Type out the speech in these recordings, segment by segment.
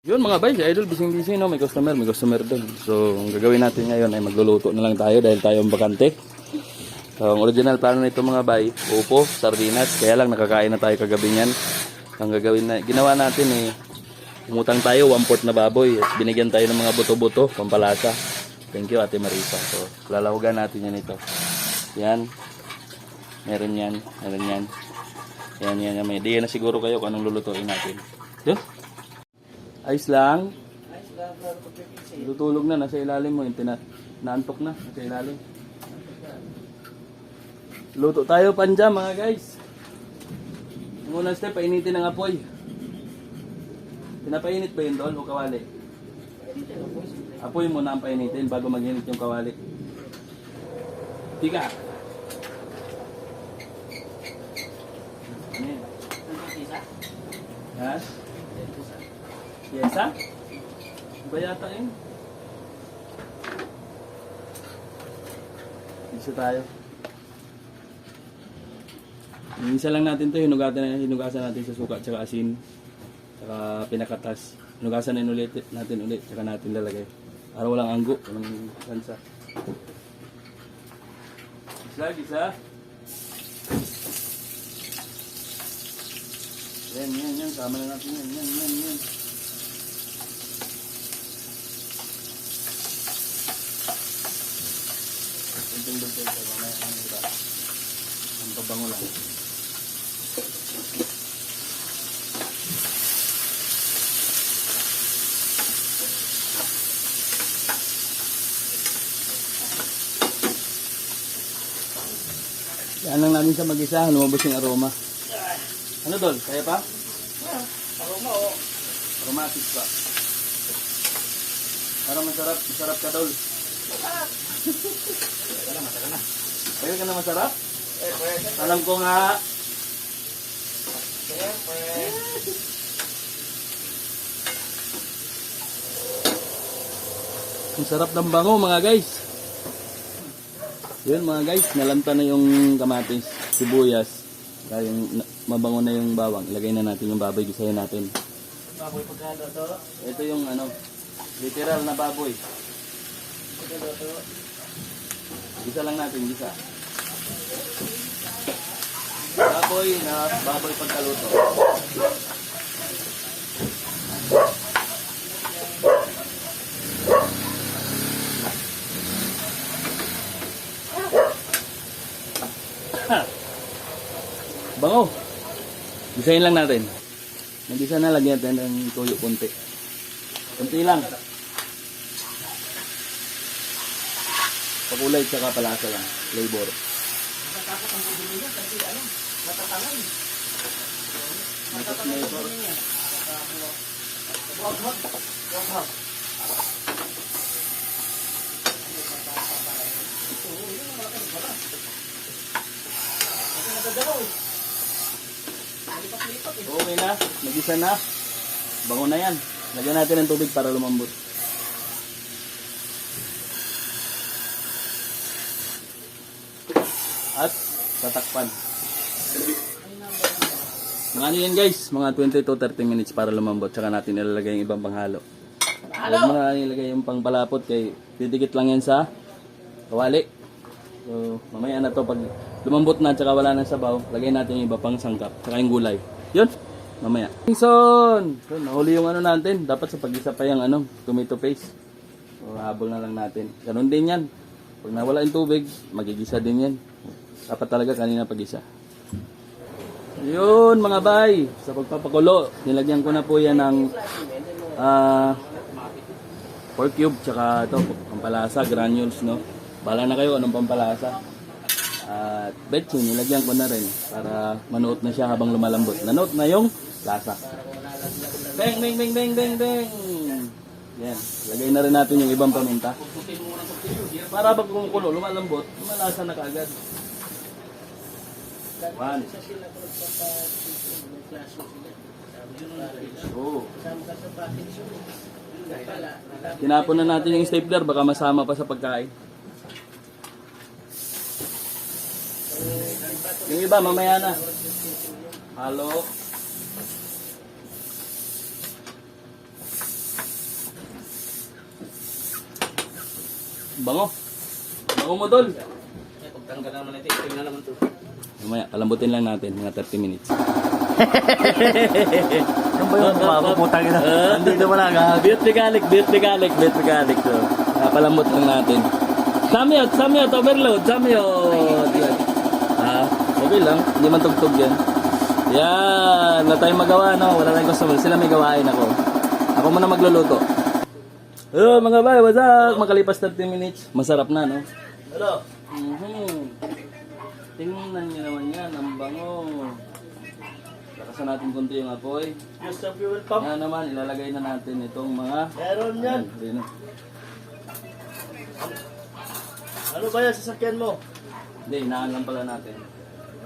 Yun mga bay, si Idol bising-bising no, may customer doon. So, ang gagawin natin ngayon ay magluluto na lang tayo dahil tayo ang bakante. So, ang original plano nito mga bay, upo, sardinas, kaya lang nakakain na tayo kagabi niyan. Ang gagawin na, ginawa natin umutang tayo 1/4 na baboy at binigyan tayo ng mga buto-buto, pampalasa. Thank you Ate Marisa. So, lalahugan natin yan ito. Yan. Meron yan. Yan. May idea na siguro kayo kung anong lulutuin natin. Yun. Ayos lang. Tutulog na, nasa ilalim mo. Naantok na, nasa ilalim. Luto tayo panja mga guys. Ang unang step, painitin ang apoy. Pinapainit ba yun doon o kawali? Apoy mo na ang painitin bago mag-init yung kawali. Tika. Ano yun? Ha? Yesa? Ba yata yun? Isa tayo. Isa lang natin ito, hinugasan natin sa suka at saka asin. Saka pinakatas. Hinugasan natin ulit, saka natin lalagay. Para walang anggo, walang kansa. Isa. Yan. Tama na natin yan. Bunting-bunting ito. Mamaya ang iba. Ang pabango lang. Yan lang natin sa mag-isa. Lumabas yung aroma. Ano doon? Kaya pa? Aroma o. Aromatic pa. Parang masarap ka dol. Matagal na. Kaya ka na masarap? Pwede. Alam ko nga. Siyempre. Ang sarap ng bango mga guys. Yun mga guys, nalanta na yung kamatis, sibuyas. Kaya yung mabango na yung bawang. Ilagay na natin yung baboy, gisahin natin. Baboy pagkalo to. Ito yung literal na baboy. Pagkalo to. Gisa lang natin, gisa. Baboy pagkaluto. Bango. Gisahin lang natin. Nagisa na, lagyan natin ng tuyo konti. Konti lang. Pakulay tsaka palasa lang. Flavor. Natatakot ang bubili niya kasi natatangan. Flavor. Wag. Okay na. Nagisa na. Bango na yan. Lagyan natin ng tubig para lumambot. At tatakpan. Mga ano yan guys, mga 20 to 30 minutes para lumambot. Saka natin ilalagay yung ibang panghalo. Huwag mo na ilagay yung pangpalapot kay didikit lang yan sa kawali. So mamaya na to pag lumambot na tsaka wala nang sabaw, lagay natin yung iba pang sangkap. Saka yung gulay. Yun, mamaya. So nahuli yung natin. Dapat sa pag-isa pa yung tomato paste. So habol na lang natin. Ganun din yan. Pag nawala yung tubig, magigisa din yan. Dapat talaga kanina pag-isa. Yun mga bay, sa pagpapakulo, nilagyan ko na po yan ng pork cube, tsaka ito, pampalasa, granules, no? Bahala na kayo anong pampalasa. At betchin, nilagyan ko na rin para manuot na siya habang lumalambot. Nanuot na yung lasa. Bang! Yan, lagay na rin natin yung ibang paminta. Para pag kumukulo, lumalambot, lumalasa na kaagad. 1. Oh. Tinapon na natin yung stapler, baka masama pa sa pagkain. Yung iba, mamaya na. Halo. Bango. Bango mo, Dol. Pagtanggal naman natin, ito na naman to. Mamaya, palambutin lang natin, mga 30 minutes. Ano ba yung mapaputang ina? Nandito mo lang ha? Beat mechanic. So, napalambot lang natin. Samyot, overload, samyot. Yan. Okay lang, hindi man tugtog yan. Yan, wala tayong magawa, no? Wala tayong customer. Sila may gawain ako. Ako muna magluluto. Hello mga bay, what's up? Makalipas 30 minutes. Masarap na, no? Hello? Tingnan nyo naman yan, ang bango. Lakasan natin konti yung apoy. Just a fuel pump. Yan naman, ilalagay na natin itong mga... Meron yan. Ayan, Ano ba yan sasakyan mo? hindi, inaan lang pala natin.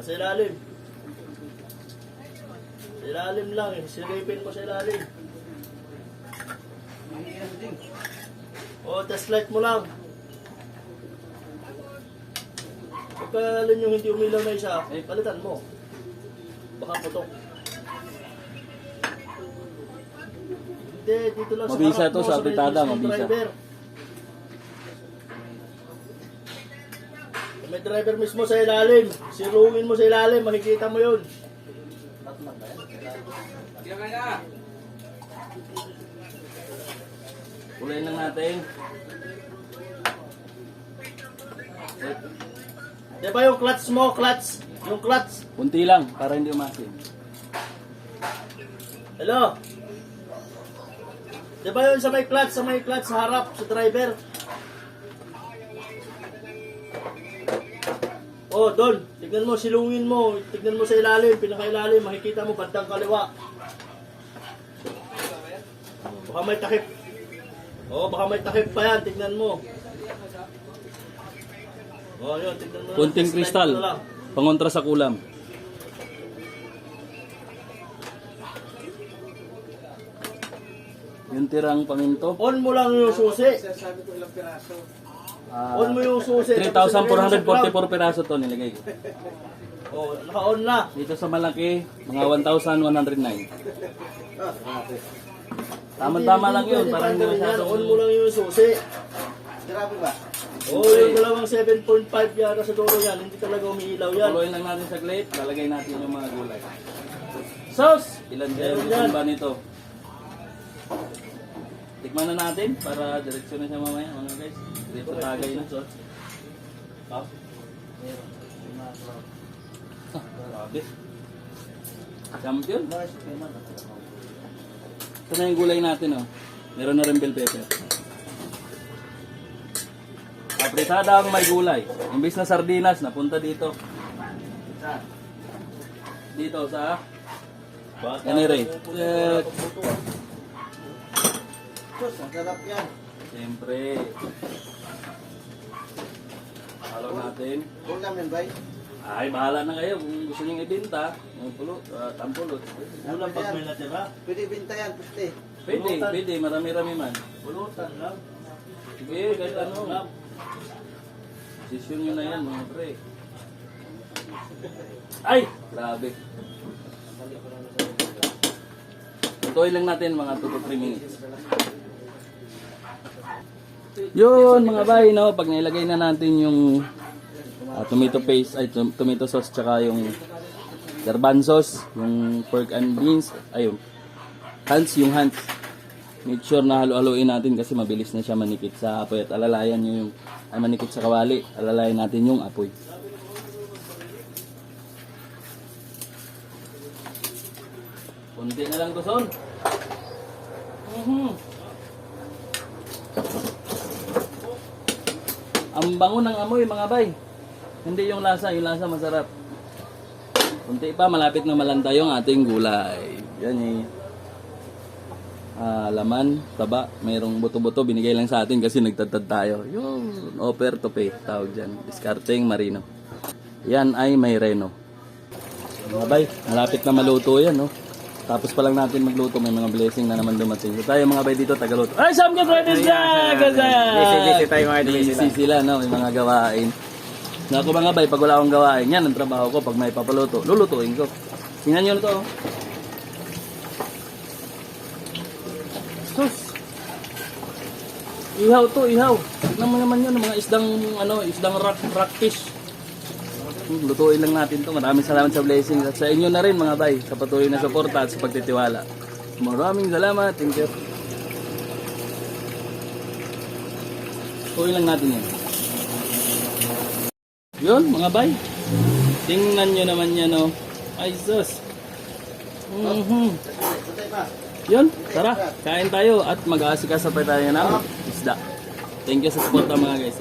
Sa ilalim. Sa ilalim lang eh. Silipin mo sa ilalim. O, test light mo lang. Pagka alin yung hindi umilaw na isa, palitan mo. Baka putok. Hindi, dito lang Mabisa harap to, mo, sa may apritada, mismong mabisa. driver. May driver mismo sa ilalim. Silungin mo sa ilalim, makikita mo yun. Kulayin lang natin. Di ba yung clutch mo, clutch? Yung clutch. Kunti lang, para hindi umasin. Hello? Di ba yun sa may clutch sa harap, sa driver? Oh, Don, tignan mo, silungin mo. Tignan mo sa ilalim, pinakailalim, makikita mo bandang kaliwa. Baka may takip. Oh, baka may takip pa yan, tignan mo. Oh, yun, tignan mo. Kunting Test light kristal, mo lang. pangontra sa kulam. Yung tirang paminto. On mo lang yung susi. Sabi ko ilang piraso. On mo yung susi. 3,444 peraso to nilagay ko. Oh, naka-on na. Dito sa malaki, mga 1,109. Tama-tama lang yun, para hindi masyadong... On mo lang yung susi. Grabe ba? Oh, yung dalawang 7.5 yata sa dulo yan. Hindi talaga umiilaw yan. Puluin lang natin sa plate, lalagay natin yung mga gulay. Sauce! Ilan Meron dyan yan. ba nito? Tikman na natin para direksyon na siya mamaya mga guys. Dito tagay na. Grabe. Champion. Ito na yung gulay natin oh. Meron na rin bell pepper. Apritada ang may gulay. Imbis na sardinas, napunta dito. Dito sa Canary. Diyos, ang sarap yan. Siyempre. Halo natin. Kung namin ba? Ay, bahala na kayo kung gusto nyo ibenta. Yung pulot, tampulot. Ulam pag may natira. Pwede binta yan, puste. Pwede, marami-rami man. Pulutan lang. Sige, kahit ano. Desisyon nyo na yan mga pre. Ay! Grabe. Tutuloy lang natin mga 2 to 3 minutes. Yun mga bay, no? Pag nailagay na natin yung tomato paste, ay tomato sauce, tsaka yung garbanzos, yung pork and beans, ayun. Yung hands. Make sure na halo-haloin natin kasi mabilis na siya manikit sa apoy at alalayan nyo yung manikit sa kawali. Alalayan natin yung apoy. Kunti na lang to, son. Ang bango ng amoy mga bay. Hindi yung lasa masarap. Kunti pa, malapit na malanta yung ating gulay. Yan eh. Laman, taba, mayroong buto-buto, binigay lang sa atin kasi nagtatad tayo. Yung offer to pay, tawag dyan. Discarding Marino. Yan ay may reno. Mga bay, malapit na maluto yan, no? Tapos pa lang natin magluto, may mga blessing na naman dumating. So tayo mga bay dito, tagaluto. Ay, Sam, get ready na! Busy tayo mga Busy sila, no? May mga gawain. Ako mga bay, pag wala akong gawain, yan ang trabaho ko. Pag may papaluto, lulutuin ko. Tingnan nyo na to, oh. Sus! Ihaw to, ihaw. Tignan mo naman yun, mga isdang, isdang rock fish. Lutuin lang natin to. Maraming salamat sa blessing. At sa inyo na rin mga bay, sa patuloy na suporta at sa pagtitiwala. Maraming salamat. Thank you. Lutuin lang natin yan. Yun, mga bay. Tingnan nyo naman yan, oh. Ay, sus. Yun, tara. Kain tayo at mag-aasikasa pa tayo ng isda. Thank you sa support mga guys.